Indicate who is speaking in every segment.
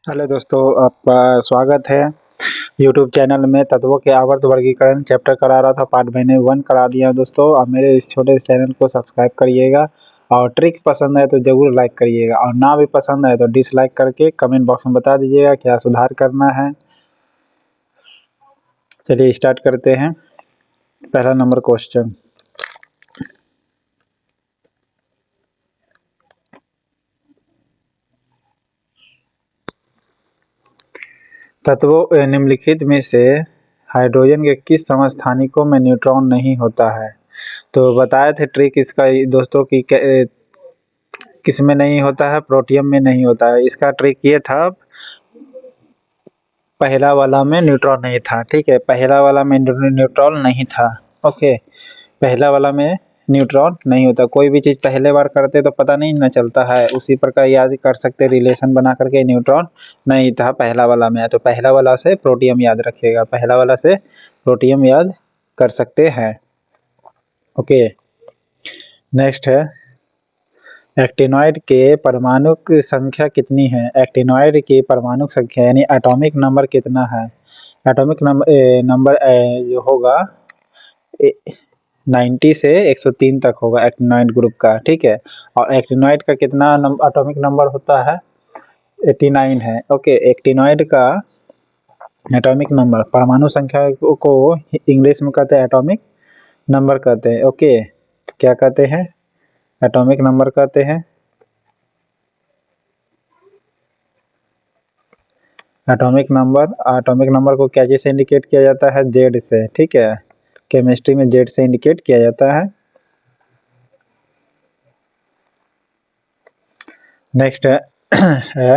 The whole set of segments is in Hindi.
Speaker 1: हेलो दोस्तों, आपका स्वागत है यूट्यूब चैनल में। तत्वों के आवर्त वर्गीकरण चैप्टर करा रहा था, पार्ट मैंने 1 करा दिया दोस्तों। आप मेरे इस छोटे से चैनल को सब्सक्राइब करिएगा और ट्रिक पसंद आए तो ज़रूर लाइक करिएगा, और ना भी पसंद आए तो डिसलाइक करके कमेंट बॉक्स में बता दीजिएगा क्या सुधार करना है। चलिए स्टार्ट करते हैं। पहला नंबर क्वेश्चन, तत्वों निम्नलिखित में से हाइड्रोजन के किस समस्थानिकों में न्यूट्रॉन नहीं होता है? तो बताए थे ट्रिक इसका दोस्तों की किस में नहीं होता है, प्रोटियम में नहीं होता है। इसका ट्रिक ये था, पहला वाला में न्यूट्रॉन नहीं था, ठीक है, पहला वाला में न्यूट्रॉन नहीं था। ओके, पहला वाला में न्यूट्रॉन नहीं होता। कोई भी चीज़ पहले बार करते तो पता नहीं ना चलता है, उसी प्रकार याद कर सकते, रिलेशन बना करके न्यूट्रॉन नहीं था पहला वाला में, तो पहला वाला से प्रोटियम याद रखिएगा, पहला वाला से प्रोटियम याद कर सकते हैं। ओके, नेक्स्ट है, एक्टिनॉइड के परमाणु की संख्या कितनी है? एक्टिनॉइड की परमाणु संख्या यानी एटॉमिक नंबर कितना है? एटॉमिक नंबर जो होगा 90 से 103 तक होगा एक्टिनॉइड ग्रुप का, ठीक है। और एक्टिनॉइड का कितना एटॉमिक नंबर होता है? 89 है। ओके, एक्टिनॉइड का एटॉमिक नंबर, परमाणु संख्या को इंग्लिश में कहते हैं एटॉमिक नंबर कहते हैं। ओके, क्या कहते हैं? एटॉमिक नंबर कहते हैं। एटॉमिक नंबर को क्या चीज़ से इंडिकेट किया जाता है? जेड से, ठीक है। केमिस्ट्री में जेड से इंडिकेट किया जाता है। नेक्स्ट है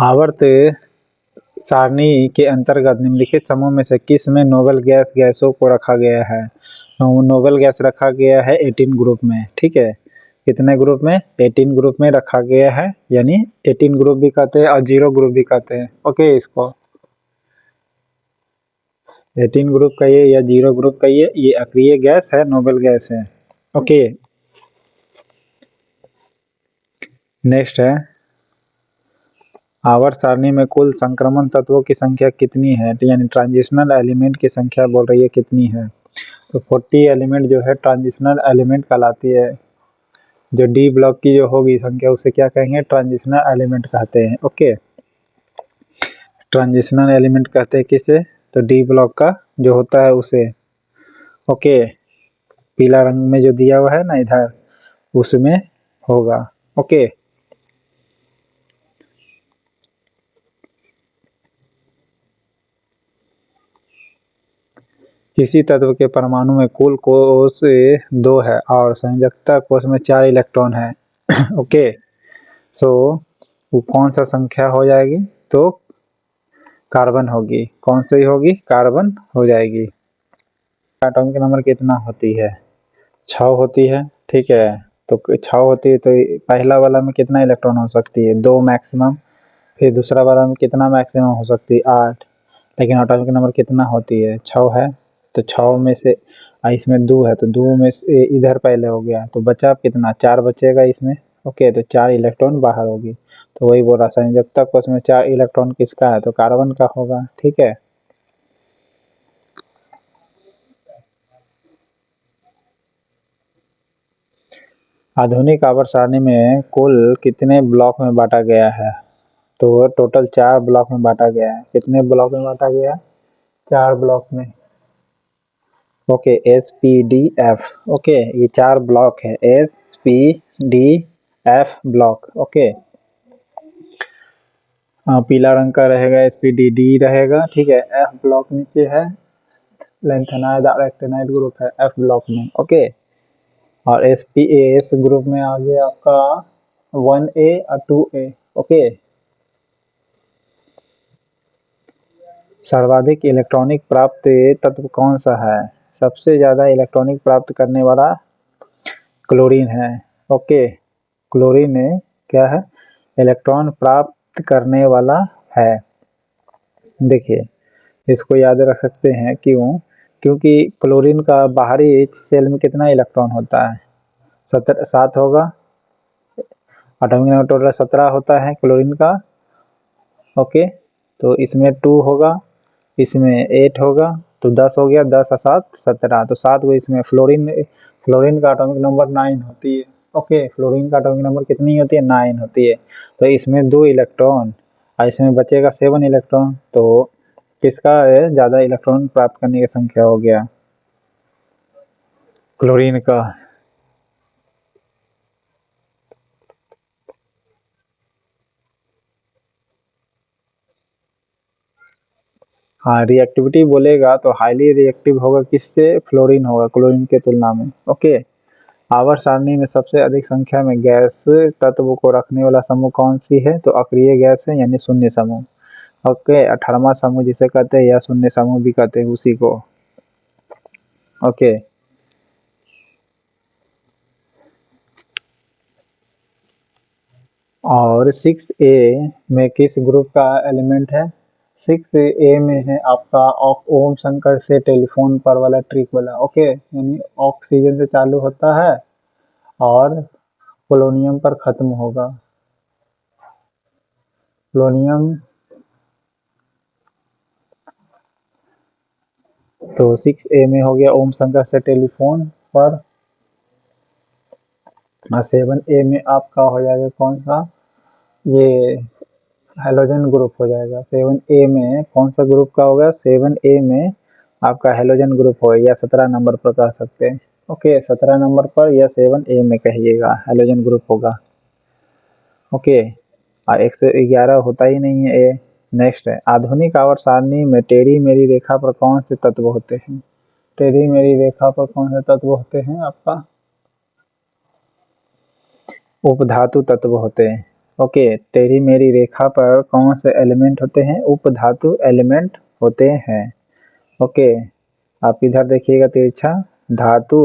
Speaker 1: आवर्त सारणी के अंतर्गत निम्नलिखित समूह में से किस में नोबेल गैसों को रखा गया है? नोबेल गैस रखा गया है 18 ग्रुप में, ठीक है। कितने ग्रुप में? 18 ग्रुप में रखा गया है, यानी 18 ग्रुप भी कहते हैं और 0 ग्रुप भी कहते हैं। ओके, इसको 18 ग्रुप कहिए या 0 ग्रुप कहिए, ये अक्रिय गैस है, नोबेल गैस है। ओके, नेक्स्ट है, आवर्त सारणी में कुल संक्रमण तत्वों की संख्या कितनी है? यानी ट्रांजिशनल एलिमेंट की संख्या बोल रही है कितनी है? तो 40 एलिमेंट जो है ट्रांजिशनल एलिमेंट कहलाती है। जो डी ब्लॉक की जो होगी संख्या उसे क्या कहेंगे? ट्रांजिशनल एलिमेंट कहते हैं। ओके, ट्रांजिशनल एलिमेंट कहते हैं किसे? तो डी ब्लॉक का जो होता है उसे। ओके, पीला रंग में जो दिया हुआ है ना इधर, उसमें होगा। ओके, किसी तत्व के परमाणु में कुल कोष 2 है और संयोजकता कोष में 4 इलेक्ट्रॉन है। ओके, सो वो कौन सा संख्या हो जाएगी? तो कार्बन होगी। कौन सी होगी? कार्बन हो जाएगी। एटॉमिक नंबर कितना होती है? 6 होती है, ठीक है। तो 6 होती है तो पहला वाला में कितना इलेक्ट्रॉन हो सकती है? 2 मैक्सिमम। फिर दूसरा वाला में कितना मैक्सिमम हो सकती है? 8। लेकिन एटॉमिक नंबर कितना होती है? 6 है। तो 6 में से इसमें 2 है, तो 2 में से इधर पहले हो गया, तो बचा कितना? 4 बचेगा इसमें। ओके, तो 4 इलेक्ट्रॉन बाहर होगी। तो वही बोल रहा, संयोजकता कोष में 4 इलेक्ट्रॉन किसका है? तो कार्बन का होगा, ठीक है। आधुनिक आवर्त सारणी में कुल कितने ब्लॉक में बांटा गया है? तो टोटल 4 ब्लॉक में बांटा गया है। कितने ब्लॉक में बांटा गया? 4 ब्लॉक में। Okay, SPDF। ओके, ये 4 ब्लॉक है, SPDF ब्लॉक। ओके, पीला रंग का रहेगा, SPDD रहेगा, ठीक है। F ब्लॉक नीचे है, लैंथेनाइड और एक्टिनाइड ग्रुप है F ब्लॉक में। ओके, और SPAS ग्रुप में आ गया आपका 1A और 2A। ओके, सर्वाधिक इलेक्ट्रॉनिक प्राप्त तत्व कौन सा है? सबसे ज़्यादा इलेक्ट्रॉनिक प्राप्त करने वाला क्लोरीन है। ओके, क्लोरीन क्या है? इलेक्ट्रॉन प्राप्त करने वाला है। देखिए, इसको याद रख सकते हैं, क्यों? क्योंकि क्लोरीन का बाहरी सेल में कितना इलेक्ट्रॉन होता है? 7 होगा। एटॉमिक नंबर टोटल 17 होता है क्लोरीन का। ओके, तो इसमें 2 होगा, इसमें 8 होगा, तो 10 हो गया, 10 और 7 17, तो 7 को इसमें फ्लोरीन का एटॉमिक नंबर 9 होती है। ओके, फ्लोरीन का एटॉमिक नंबर कितनी होती है? 9 होती है। तो इसमें 2 इलेक्ट्रॉन और इसमें बचेगा 7 इलेक्ट्रॉन, तो किसका ज़्यादा इलेक्ट्रॉन प्राप्त करने की संख्या हो गया? क्लोरीन का। हाँ, रिएक्टिविटी बोलेगा तो हाईली रिएक्टिव होगा किससे? फ्लोरीन होगा क्लोरीन के तुलना में। ओके, आवर्त सारणी में सबसे अधिक संख्या में गैस तत्व को रखने वाला समूह कौन सी है? तो अक्रिय गैस है, यानी शून्य समूह। ओके, 18वां समूह जिसे कहते हैं या शून्य समूह भी कहते हैं उसी को। ओके, और 6A में किस ग्रुप का एलिमेंट है? 6A में है आपका ओम शंकर से टेलीफोन पर वाला ट्रिक वाला। ओके, यानी ऑक्सीजन से चालू होता है और पोलोनियम पर खत्म होगा। पोलोनियम, तो 6A में हो गया ओम शंकर से टेलीफोन पर। 7A में आपका हो जाएगा कौन सा? ये हेलोजन ग्रुप हो जाएगा। 7A में कौन सा ग्रुप का होगा? 7A में आपका हेलोजन ग्रुप हो, या 17 नंबर पर कह सकते हैं। ओके, 17 नंबर पर या 7A में कहिएगा, हेलोजन ग्रुप होगा। ओके, और 111 होता ही नहीं है ए। नेक्स्ट है, आधुनिक आवर्त सारणी में टेढ़ी मेढ़ी रेखा पर कौन से तत्व होते हैं? टेढ़ी मेढ़ी रेखा पर कौन से तत्व होते हैं? आपका उपधातु तत्व होते हैं। ओके, टेढ़ी मेढ़ी रेखा पर कौन से एलिमेंट होते हैं? उपधातु एलिमेंट होते हैं। ओके, आप इधर देखिएगा तिरछा, धातु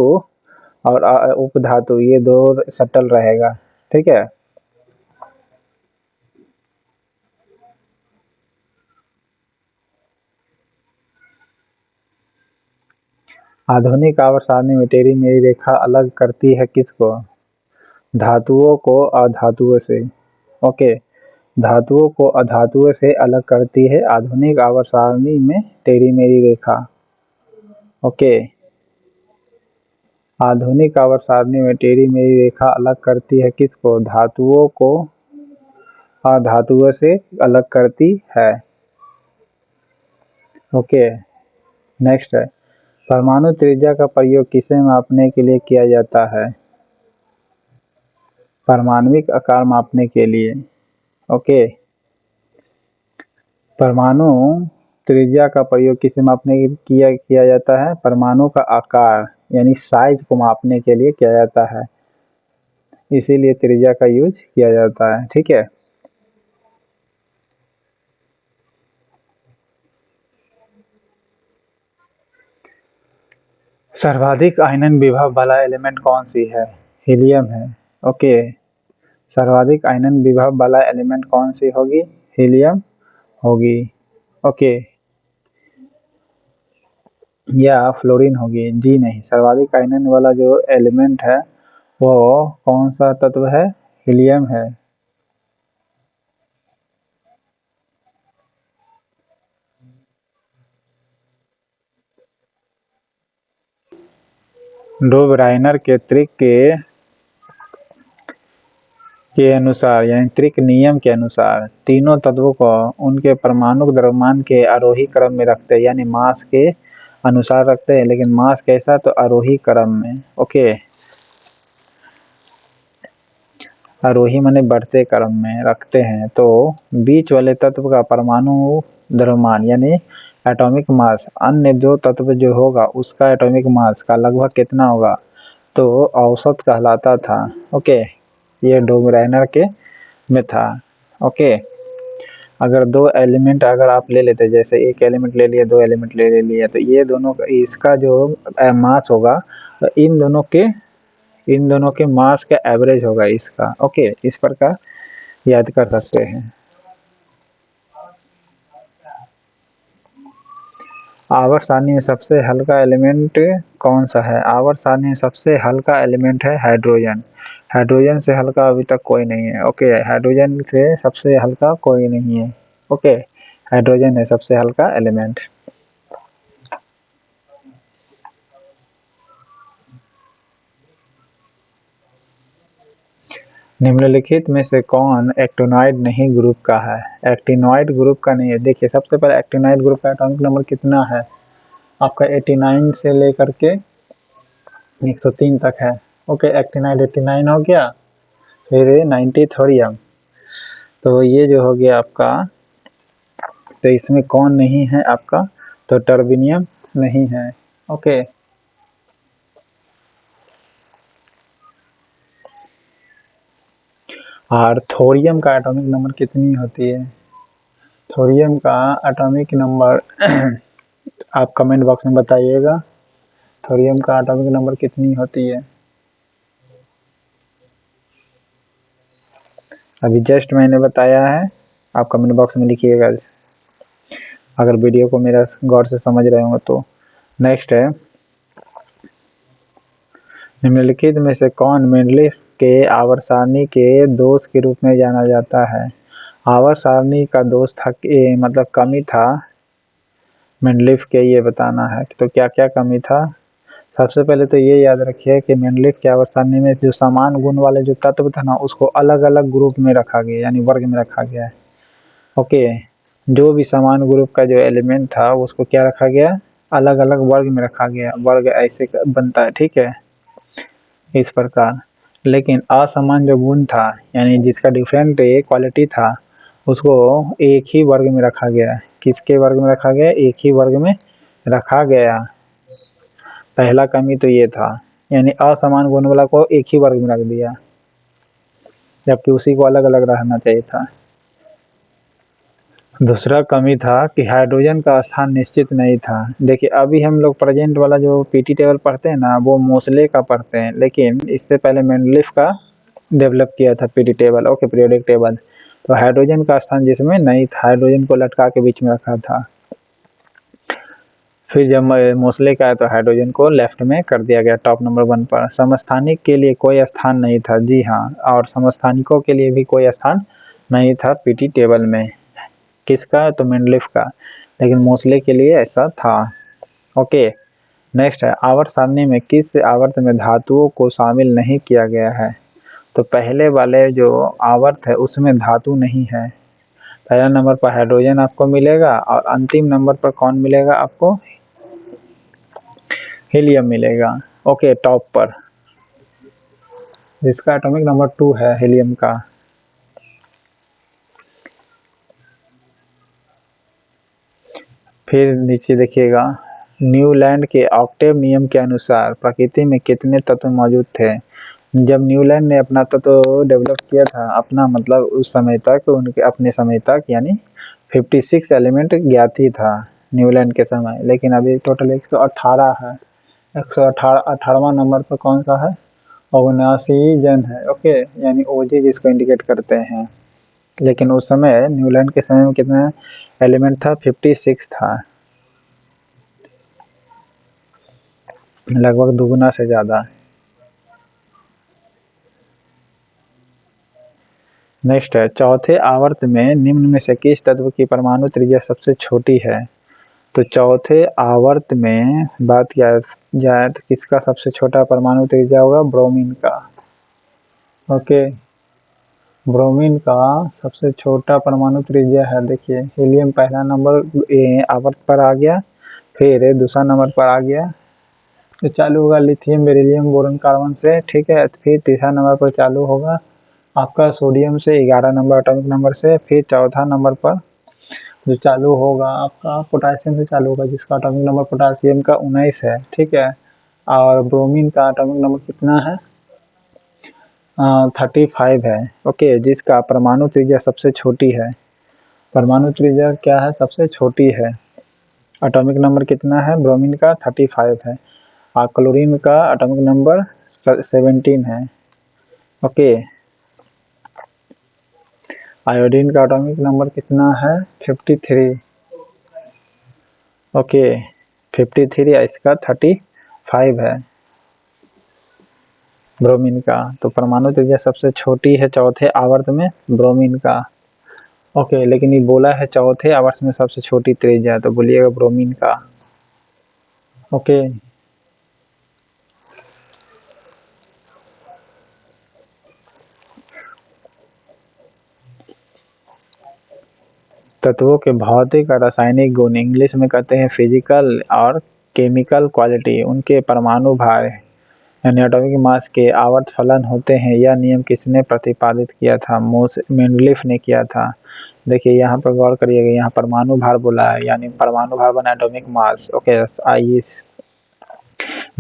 Speaker 1: और उपधातु ये दो सटल रहेगा, ठीक है। आधुनिक आवर्त सारणी में टेढ़ी मेढ़ी रेखा अलग करती है किसको? धातुओं को अधातुओं से। ओके, धातुओं को अधातुओं से अलग करती है आधुनिक आवर्त सारणी में टेढ़ी मेढ़ी रेखा। ओके, आधुनिक आवर्त सारणी में टेढ़ी मेढ़ी रेखा अलग करती है किसको? धातुओं को अधातुओं से अलग करती है। ओके, नेक्स्ट है, परमाणु त्रिज्या का प्रयोग किसे मापने के लिए किया जाता है? परमाणविक आकार मापने के लिए। ओके, परमाणु त्रिज्या का प्रयोग किसे मापने के लिए किया जाता है? परमाणु का आकार यानी साइज को मापने के लिए किया जाता है, इसीलिए त्रिज्या का यूज किया जाता है, ठीक है। सर्वाधिक आयनन विभव वाला एलिमेंट कौन सी है? हीलियम है। ओके, सर्वाधिक आयनन विभव वाला एलिमेंट कौन सी होगी? हीलियम होगी। ओके, या फ्लोरीन होगी? जी नहीं, सर्वाधिक आयनन वाला जो एलिमेंट है वो कौन सा तत्व है? हीलियम है। डोबराइनर के त्रिक के अनुसार यानी त्रिक नियम के अनुसार तीनों तत्वों को उनके परमाणु द्रव्यमान के आरोही क्रम में रखते हैं, यानी मास के अनुसार रखते हैं, लेकिन मास कैसा? तो आरोही क्रम में। ओके, आरोही माने बढ़ते क्रम में रखते हैं। तो बीच वाले तत्व का परमाणु द्रव्यमान यानी एटॉमिक मास अन्य दो तत्व जो होगा उसका एटॉमिक मास का लगभग कितना होगा? तो औसत कहलाता था। ओके, ये डोबराइनर के में था। ओके, अगर दो एलिमेंट अगर आप ले लेते, जैसे एक एलिमेंट ले लिया, दो एलिमेंट ले लिया, तो ये दोनों का इसका जो मास होगा तो इन दोनों के मास का एवरेज होगा इसका। ओके, इस प्रकार याद कर सकते हैं। आवर्त सारणी में सबसे हल्का एलिमेंट कौन सा है? आवर्त सारणी में सबसे हल्का एलिमेंट है हाइड्रोजन। हाइड्रोजन से हल्का अभी तक कोई नहीं है। ओके, हाइड्रोजन से सबसे हल्का कोई नहीं है। ओके, हाइड्रोजन है सबसे हल्का एलिमेंट। निम्नलिखित में से कौन एक्टिनोइड नहीं ग्रुप का है? एक्टिनोइड ग्रुप का नहीं है। देखिए, सबसे पहले एक्टिनोइड ग्रुप का एटॉमिक नंबर कितना है आपका? 89 से लेकर के 103 तक है। ओके, एक्टिनाइड 89 हो गया, फिर 90 थोरियम, तो ये जो हो गया आपका, तो इसमें कौन नहीं है आपका? तो टर्बिनियम नहीं है। ओके, और थोरियम का एटॉमिक नंबर कितनी होती है? थोरियम का एटॉमिक नंबर आप कमेंट बॉक्स में बताइएगा, थोरियम का एटॉमिक नंबर कितनी होती है? अभी जस्ट मैंने बताया है, आप कमेंट बॉक्स में लिखिएगा अगर वीडियो को मेरा गौर से समझ रहे होंगे तो। नेक्स्ट है, निम्नलिखित में से कौन मेंडलीफ के आवर्त सारणी के दोष के रूप में जाना जाता है? आवर्त सारणी का दोष था कि मतलब कमी था मेंडलीफ के, ये बताना है। तो क्या क्या कमी था? सबसे पहले तो ये याद रखिए कि मेंडलीफ के आवर्त सारणी में जो समान गुण वाले जो तत्व था ना, उसको अलग अलग ग्रुप में रखा गया, यानी वर्ग में रखा गया है। ओके, जो भी समान ग्रुप का जो एलिमेंट था उसको क्या रखा गया? अलग अलग वर्ग में रखा गया। वर्ग ऐसे बनता है, ठीक है, इस प्रकार। लेकिन असमान जो गुण था, यानी जिसका डिफरेंट क्वालिटी था, उसको एक ही वर्ग में रखा गया। किसके वर्ग में रखा गया? एक ही वर्ग में रखा गया। पहला कमी तो ये था, यानी असमान गुण वाला को एक ही वर्ग में रख दिया, जबकि उसी को अलग अलग रहना चाहिए था। दूसरा कमी था कि हाइड्रोजन का स्थान निश्चित नहीं था। देखिए, अभी हम लोग प्रेजेंट वाला जो पीटी टेबल पढ़ते हैं ना, वो मोसले का पढ़ते हैं, लेकिन इससे पहले मेंडलीफ का डेवलप किया था PT table. Okay, periodic table. तो हाइड्रोजन का स्थान जिसमें नहीं था, हाइड्रोजन को लटका के बीच में रखा था। फिर जब मोसले का आया तो हाइड्रोजन को लेफ्ट में कर दिया गया, टॉप नंबर 1 पर। समस्थानिक के लिए कोई स्थान नहीं था, जी हाँ, और समस्थानिकों के लिए भी कोई स्थान नहीं था पीटी टेबल में। किसका? तो मेंडलीफ का, लेकिन मोसले के लिए ऐसा था। ओके, नेक्स्ट है, आवर्त सारणी में किस आवर्त में धातुओं को शामिल नहीं किया गया है? तो पहले वाले जो आवर्त है उसमें धातु नहीं है। पहला नंबर पर हाइड्रोजन आपको मिलेगा, और अंतिम नंबर पर कौन मिलेगा आपको? हीलियम मिलेगा। ओके, टॉप पर, जिसका एटॉमिक नंबर 2 है हीलियम का। फिर नीचे देखिएगा, न्यूलैंड के ऑक्टेव नियम के अनुसार प्रकृति में कितने तत्व मौजूद थे? जब न्यूलैंड ने अपना तत्व डेवलप किया था, अपना मतलब उस समय तक, उनके अपने समय तक, यानी 56 एलिमेंट ज्ञात ही था न्यूलैंड के समय, लेकिन अभी टोटल 118 है। 118वां नंबर पर कौन सा है? 79 जन है। ओके, यानी ओजी जिसको इंडिकेट करते हैं। लेकिन उस समय न्यूलैंड के समय में कितना एलिमेंट था? 56 था, लगभग दुगुना से ज़्यादा। नेक्स्ट है, चौथे आवर्त में निम्न में से किस तत्व की परमाणु त्रिज्या सबसे छोटी है? तो चौथे आवर्त में बात किया जाए तो किसका सबसे छोटा परमाणु त्रिज्या होगा? ब्रोमीन का। ओके, ब्रोमीन का सबसे छोटा परमाणु त्रिज्या है। देखिए, हीलियम पहला नंबर आवर्त पर आ गया, फिर दूसरा नंबर पर आ गया, तो चालू होगा लिथियम, बेरिलियम, बोरॉन, कार्बन से, ठीक है। फिर तीसरा नंबर पर चालू होगा आपका सोडियम से 11 नंबर एटॉमिक नंबर से। फिर चौथा नंबर पर जो चालू होगा आपका पोटासियम से चालू होगा, जिसका एटॉमिक नंबर पोटासियम का 19 है, ठीक है। और ब्रोमीन का एटॉमिक नंबर कितना है? 35 है। ओके, जिसका परमाणु त्रिज्या सबसे छोटी है। परमाणु त्रिज्या क्या है? सबसे छोटी है। एटॉमिक नंबर कितना है? ब्रोमीन का 35 है, और क्लोरीन का एटॉमिक नंबर 17 है। ओके, आयोडीन का एटॉमिक नंबर कितना है? 53। ओके, 53, इसका 35 है। ब्रोमीन का। तो परमाणु त्रिज्या सबसे छोटी है चौथे आवर्त में ब्रोमीन का। ओके, लेकिन ये बोला है चौथे आवर्त में सबसे छोटी त्रिज्या, तो बोलिएगा ब्रोमीन का। ओके, तत्वों के भौतिक और रासायनिक गुण, इंग्लिश में कहते हैं फिजिकल और केमिकल क्वालिटी, उनके परमाणु भार यानी एटॉमिक मास के आवर्त फलन होते हैं। यह नियम किसने प्रतिपादित किया था? मेंडलीफ ने किया था। देखिए यहाँ पर गौर करिएगा, यहाँ परमाणु भार बोला है, यानी परमाणु भार बना एटॉमिक मास। ओके, आइए,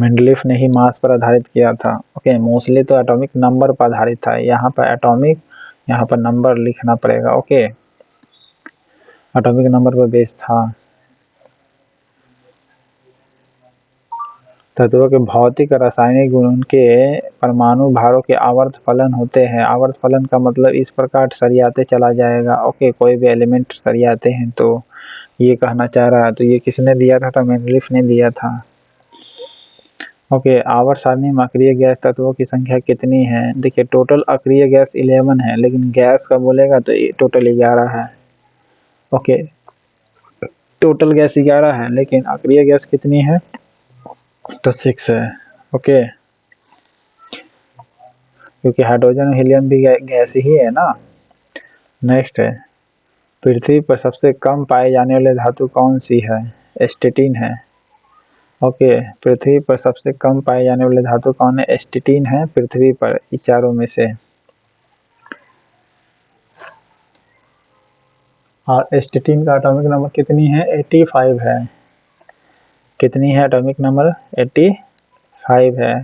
Speaker 1: मेंडलीफ ने ही मास पर आधारित किया था। ओके, मोस्टली तो एटॉमिक नंबर पर आधारित था, यहाँ पर एटॉमिक, यहाँ पर नंबर लिखना पड़ेगा। ओके, एटॉमिक नंबर पर बेस था। तत्वों के भौतिक और रासायनिक गुण, उनके परमाणु भारों के आवर्त फलन होते हैं। आवर्त फलन का मतलब इस प्रकार सरियाते चला जाएगा। ओके, कोई भी एलिमेंट सरियाते हैं तो ये कहना चाह रहा है। तो ये किसने दिया था? तो मेंडलीफ ने दिया था। ओके, आवर्त सारणी में अक्रिय गैस तत्वों की संख्या कितनी है? देखिए टोटल अक्रिय गैस 11 है, लेकिन गैस का बोलेगा तो टोटल 11 है। ओके, टोटल गैस 11 है, लेकिन अक्रिय गैस कितनी है? तो 6 है। ओके, क्योंकि हाइड्रोजन और हीलियम भी गैस ही है ना। नेक्स्ट है, पृथ्वी पर सबसे कम पाए जाने वाले धातु कौन सी है? एस्टेटिन है। ओके, पृथ्वी पर सबसे कम पाए जाने वाले धातु कौन है? एस्टेटिन है पृथ्वी पर, इस चारों में से। और एस्टेटिन का एटॉमिक नंबर कितनी है? 85 है। कितनी है एटॉमिक नंबर? 85 है।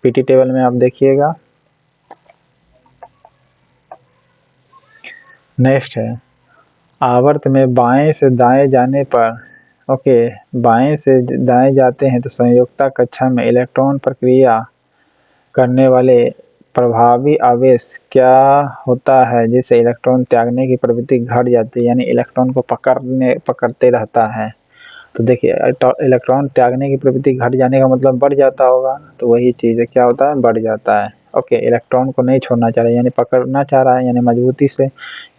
Speaker 1: पीटी टेबल में आप देखिएगा। नेक्स्ट है, आवर्त में बाएं से दाएं जाने पर, ओके, बाएं से दाएं जाते हैं तो संयोजकता कक्षा में इलेक्ट्रॉन प्रक्रिया करने वाले प्रभावी आवेश क्या होता है जिससे इलेक्ट्रॉन त्यागने की प्रवृत्ति घट जाती है, यानी इलेक्ट्रॉन को पकड़ते रहता है। तो देखिए इलेक्ट्रॉन त्यागने की प्रवृत्ति घट जाने का मतलब बढ़ जाता होगा, तो वही चीज़ है, क्या होता है? बढ़ जाता है। ओके, इलेक्ट्रॉन को नहीं छोड़ना चाह रहा है, यानी पकड़ना चाह रहा है, यानी मजबूती से,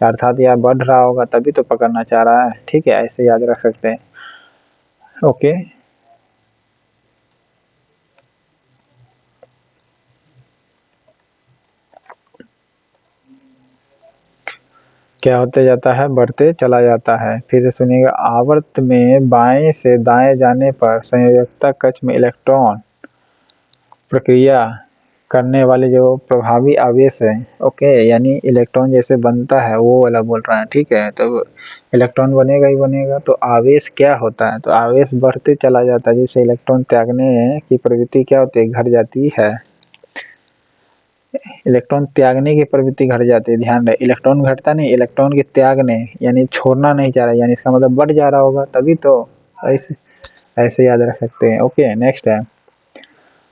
Speaker 1: अर्थात यह बढ़ रहा होगा तभी तो पकड़ना चाह रहा है। ठीक है, ऐसे याद रख सकते हैं। ओके, क्या होते जाता है? बढ़ते चला जाता है। फिर से सुनिएगा, आवर्त में बाएं से दाएं जाने पर संयोजकता कक्ष में इलेक्ट्रॉन प्रक्रिया करने वाले जो प्रभावी आवेश है, ओके, यानी इलेक्ट्रॉन जैसे बनता है वो वाला बोल रहा है। ठीक है, तो इलेक्ट्रॉन बनेगा ही बनेगा, तो आवेश क्या होता है? तो आवेश बढ़ते चला जाता है, जिससे इलेक्ट्रॉन त्यागने की प्रवृत्ति क्या होती है? घट जाती है। इलेक्ट्रॉन त्यागने की प्रवृत्ति घट जाती है, ध्यान रहे, इलेक्ट्रॉन घटता नहीं, इलेक्ट्रॉन के त्यागने, यानी छोड़ना नहीं चाह रहा, यानी इसका मतलब बढ़ जा रहा होगा तभी तो। ऐसे ऐसे याद रख सकते हैं। ओके, नेक्स्ट है,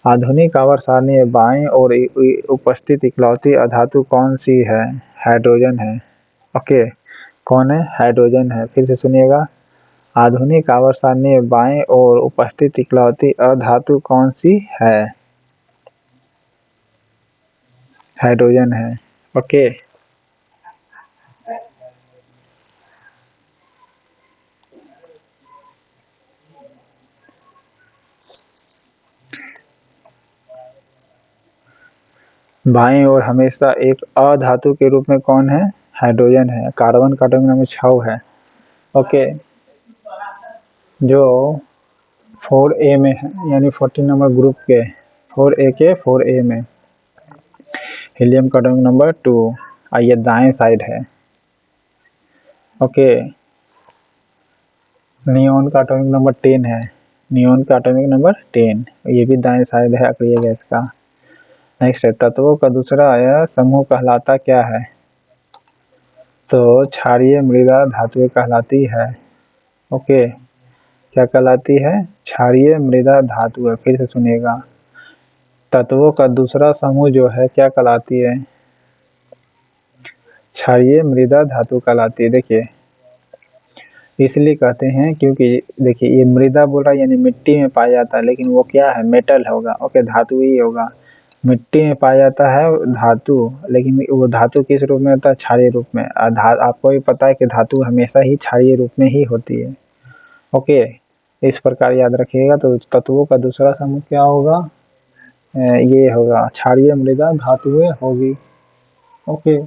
Speaker 1: आधुनिक आवर्त सारणी में बाएं ओर उपस्थित इकलौती अधातु कौन सी है? हाइड्रोजन है। ओके, कौन है? हाइड्रोजन है। फिर से सुनिएगा, आधुनिक आवर्त सारणी में बाएं ओर उपस्थित इकलौती अधातु कौन सी है? हाइड्रोजन है। ओके, बाईं ओर हमेशा एक अधातु के रूप में कौन है? हाइड्रोजन है। कार्बन का एटॉमिक नंबर 6 है। ओके, जो 4A में है, यानी 14 नंबर ग्रुप के 4A के 4A में हीलियम का एटॉमिक नंबर 2, ये दाएं साइड है। ओके, नियोन का एटॉमिक नंबर 10 है। नियोन का एटॉमिक नंबर 10, ये भी दाएं साइड है अक्रिय गैस का। नेक्स्ट है, तत्वों का दूसरा यह समूह कहलाता क्या है? तो क्षारीय मृदा धातुएं कहलाती है। ओके, क्या कहलाती है? क्षारीय मृदा धातु है। फिर से सुनिएगा, तत्वों का दूसरा समूह जो है क्या कहलाती है? क्षारीय मृदा धातु कहलाती है। देखिए इसलिए कहते हैं क्योंकि देखिए ये मृदा बोल रहा है, यानी मिट्टी में पाया जाता है, लेकिन वो क्या है? मेटल होगा। ओके, धातु ही होगा। मिट्टी में पाया जाता है धातु, लेकिन वो धातु किस रूप में होता है? क्षारीय रूप में। आपको भी पता है कि धातु हमेशा ही क्षारीय रूप में ही होती है। ओके, इस प्रकार याद रखिएगा। तो तत्वों का दूसरा समूह क्या होगा? ये होगा क्षारीय मृदा धातुएं होगी। ओके,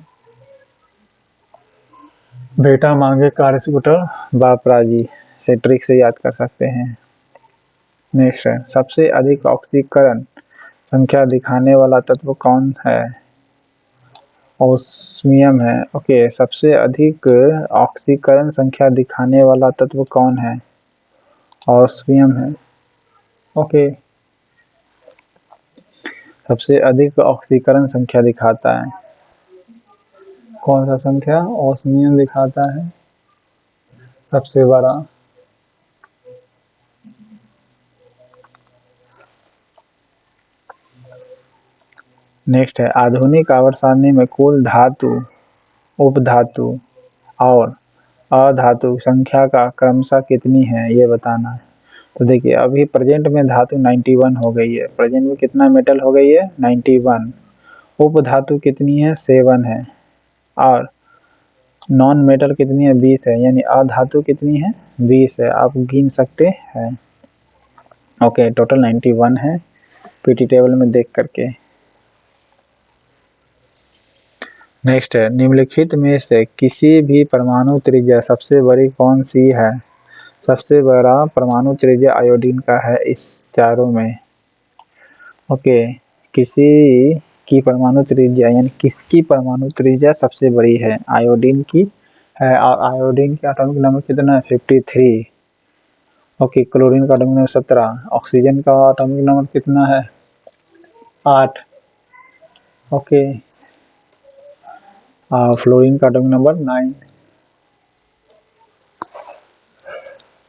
Speaker 1: बेटा मांगे कार स्कूटर, बाप राजी से ट्रिक से याद कर सकते हैं। नेक्स्ट है, सबसे अधिक ऑक्सीकरण संख्या दिखाने वाला तत्व कौन है? ओस्मियम है। ओके, सबसे अधिक ऑक्सीकरण संख्या दिखाने वाला तत्व कौन है? ओस्मियम है। ओके, सबसे अधिक ऑक्सीकरण संख्या दिखाता है कौन सा संख्या? ओस्मियम दिखाता है सबसे बड़ा। नेक्स्ट है, आधुनिक आवर्त सारणी में कुल धातु, उपधातु और अधातु संख्या का क्रमशः कितनी है, ये बताना है। तो देखिए, अभी प्रेजेंट में धातु 91 हो गई है। प्रेजेंट में कितना मेटल हो गई है? 91। उपधातु कितनी है? 7 है। और नॉन मेटल कितनी है? 20 है। यानी अधातु कितनी है? 20 है। आप गिन सकते हैं। ओके, टोटल 91 है पीटी टेबल में देख करके। नेक्स्ट है, निम्नलिखित में से किसी भी परमाणु त्रिज्या सबसे बड़ी कौन सी है? सबसे बड़ा परमाणु त्रिज्या आयोडीन का है इस चारों में। ओके, किसी की परमाणु त्रिज्या यानी किसकी परमाणु त्रिज्या सबसे बड़ी है? आयोडीन की है। और आयोडीन का एटॉमिक नंबर कितना है? 53। ओके, क्लोरीन का एटॉमिक नंबर 17। ऑक्सीजन का एटॉमिक नंबर कितना है? 8। ओके, फ्लोरीन का एटॉमिक नंबर 9।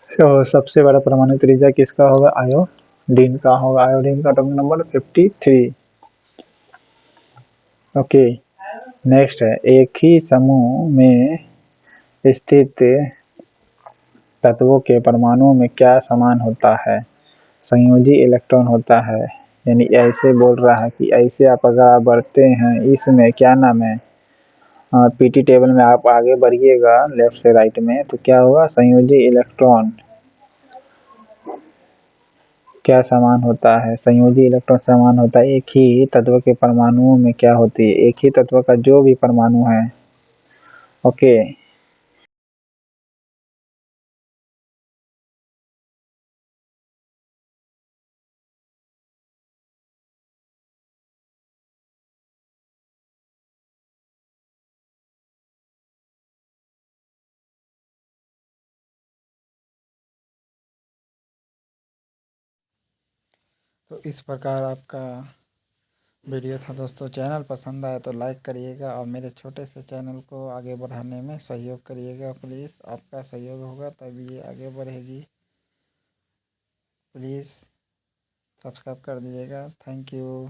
Speaker 1: तो सबसे बड़ा परमाणु त्रिज्या किसका होगा? आयोडीन का होगा। आयोडीन का एटॉमिक नंबर 53। ओके, नेक्स्ट है, एक ही समूह में स्थित तत्वों के परमाणुओं में क्या समान होता है? संयोजी इलेक्ट्रॉन होता है। यानी ऐसे बोल रहा है कि ऐसे आप अगर बढ़ते हैं इसमें, क्या नाम है, पीटी टेबल में आप आगे बढ़िएगा लेफ्ट से राइट में, तो क्या होगा? संयोजी इलेक्ट्रॉन क्या समान होता है? संयोजी इलेक्ट्रॉन समान होता है एक ही तत्व के परमाणुओं में। क्या होती है? एक ही तत्व का जो भी परमाणु है। ओके,
Speaker 2: तो इस प्रकार आपका वीडियो था दोस्तों। चैनल पसंद आया तो लाइक करिएगा और मेरे छोटे से चैनल को आगे बढ़ाने में सहयोग करिएगा प्लीज़। आपका सहयोग होगा तभी ये आगे बढ़ेगी। प्लीज़ सब्सक्राइब कर दीजिएगा। Thank you.